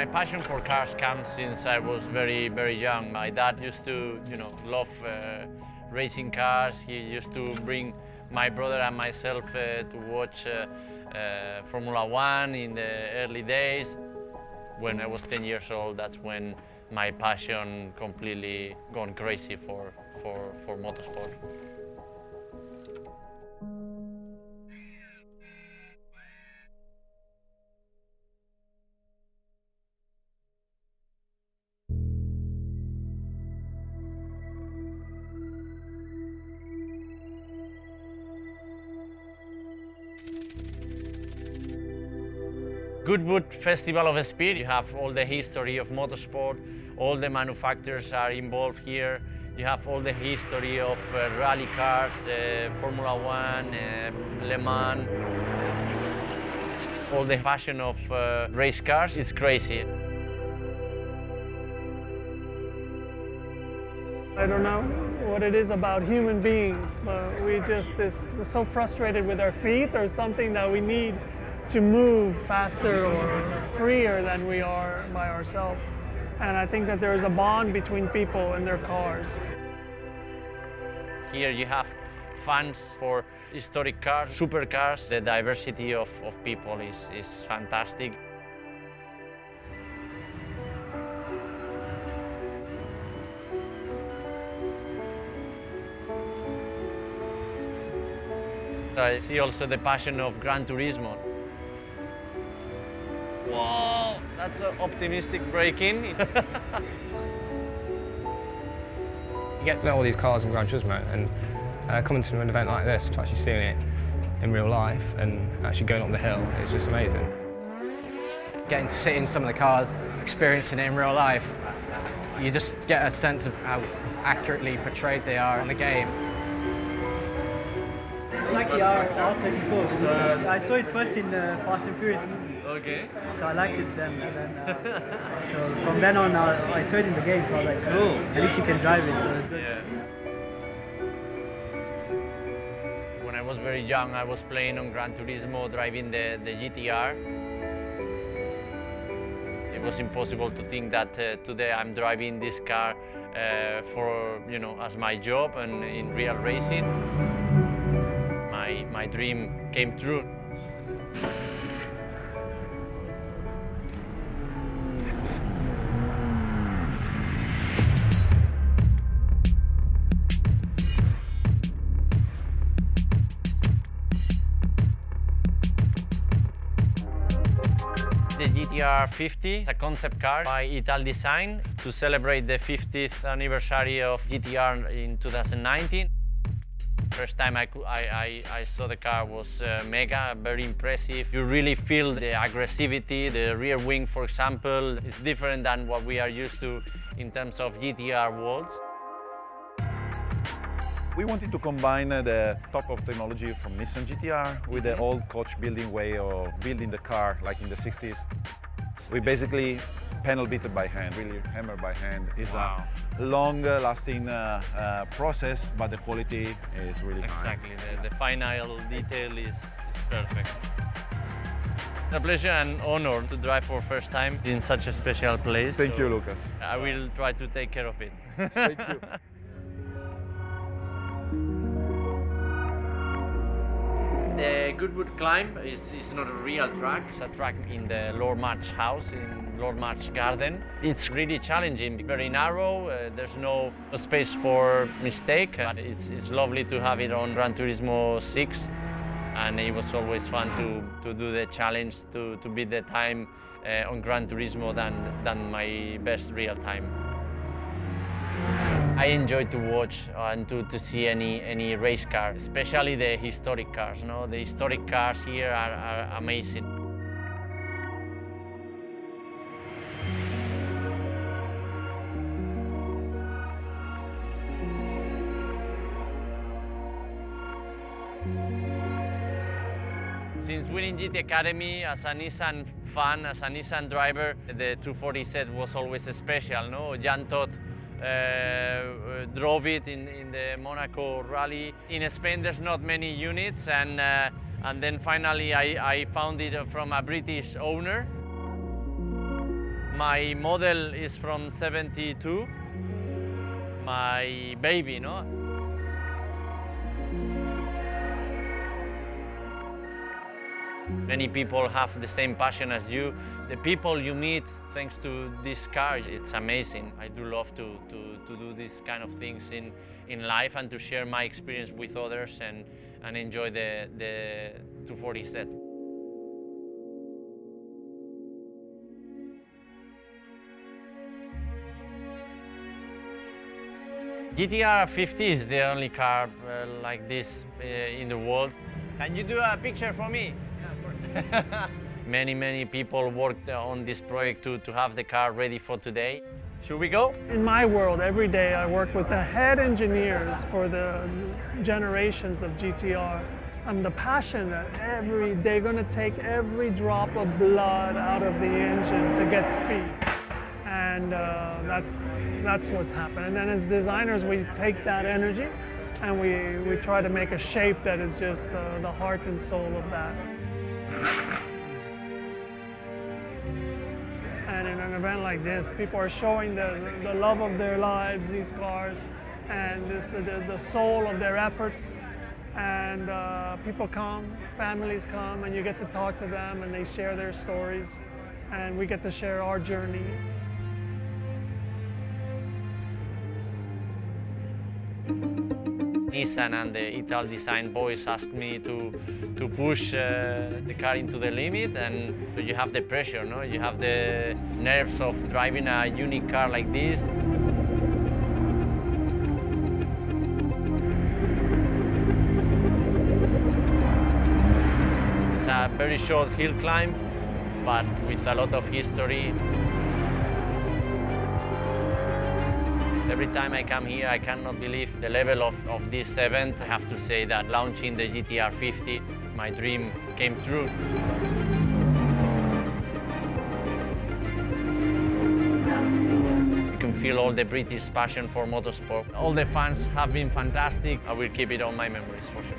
My passion for cars comes since I was very young. My dad used to, love racing cars. He used to bring my brother and myself to watch Formula One in the early days. When I was 10 years old, that's when my passion completely gone crazy for motorsport. Goodwood Festival of Speed, you have all the history of motorsport, all the manufacturers are involved here. You have all the history of rally cars, Formula One, Le Mans. All the passion of race cars is crazy. I don't know what it is about human beings, but we're so frustrated with our feet or something that we need to move faster or freer than we are by ourselves. And I think that there is a bond between people and their cars. Here you have fans for historic cars, supercars. The diversity of people is fantastic. I see also the passion of Gran Turismo. Whoa, that's an optimistic braking. You get to know all these cars in Gran Turismo, and coming to an event like this, to actually seeing it in real life and actually going up the hill, is just amazing. Getting to sit in some of the cars, experiencing it in real life, you just get a sense of how accurately portrayed they are on the game. I like the R34. I saw it first in the Fast and Furious movie. Okay. So I liked it then. And then so from then on, I saw it in the game, so I was like, oh, at least you can drive it, so it's good. Yeah. When I was very young, I was playing on Gran Turismo, driving the GT-R. It was impossible to think that today I'm driving this car for, as my job and in real racing. My dream came true. The GT-R50 is a concept car by Italdesign to celebrate the 50th anniversary of GT-R in 2019. First time I saw the car was mega, very impressive. You really feel the aggressivity. The rear wing, for example, is different than what we are used to in terms of GT-R worlds. We wanted to combine the top of technology from Nissan GT-R with the old coach building way of building the car like in the 60s. We basically panel beat by hand, really hammer by hand. It's a long-lasting process, but the quality is really high. Exactly, the final detail is perfect. A pleasure and honor to drive for first time in such a special place. Thank you, Lucas. I will try to take care of it. Thank you. The Goodwood climb is not a real track. It's a track in the Lord March house, in Lord March garden. It's really challenging, very narrow. There's no space for mistake. It's lovely to have it on Gran Turismo 6. And it was always fun to do the challenge, to beat the time on Gran Turismo than my best real time. I enjoy to watch and to see any race car, especially the historic cars. The historic cars here are amazing. Since winning GT Academy, as a Nissan fan, as a Nissan driver, the 240 set was always special. Jan Todt drove it in the Monaco rally. In Spain, there's not many units, and then finally I found it from a British owner. My model is from 72, my baby, no? Many people have the same passion as you. The people you meet thanks to this car, it's amazing. I do love to do these kind of things in life and to share my experience with others and enjoy the 240 set. GT-R50 is the only car like this in the world. Can you do a picture for me? Yeah, of course. Many people worked on this project to have the car ready for today. Should we go? In my world, every day I work with the head engineers for the generations of GT-R. And the passion that they're going to take every drop of blood out of the engine to get speed. And that's what's happened. And then as designers, we take that energy and we try to make a shape that is just the heart and soul of that. And in an event like this, people are showing the love of their lives, these cars, and the soul of their efforts. And people come, families come, and you get to talk to them, and they share their stories, and we get to share our journey. Nissan and the Italdesign boys asked me to push the car into the limit, and you have the pressure, no? You have the nerves of driving a unique car like this. It's a very short hill climb, but with a lot of history. Every time I come here, I cannot believe the level of this event. I have to say that launching the GT-R50, my dream came true. You can feel all the British passion for motorsport. All the fans have been fantastic. I will keep it on my memories for sure.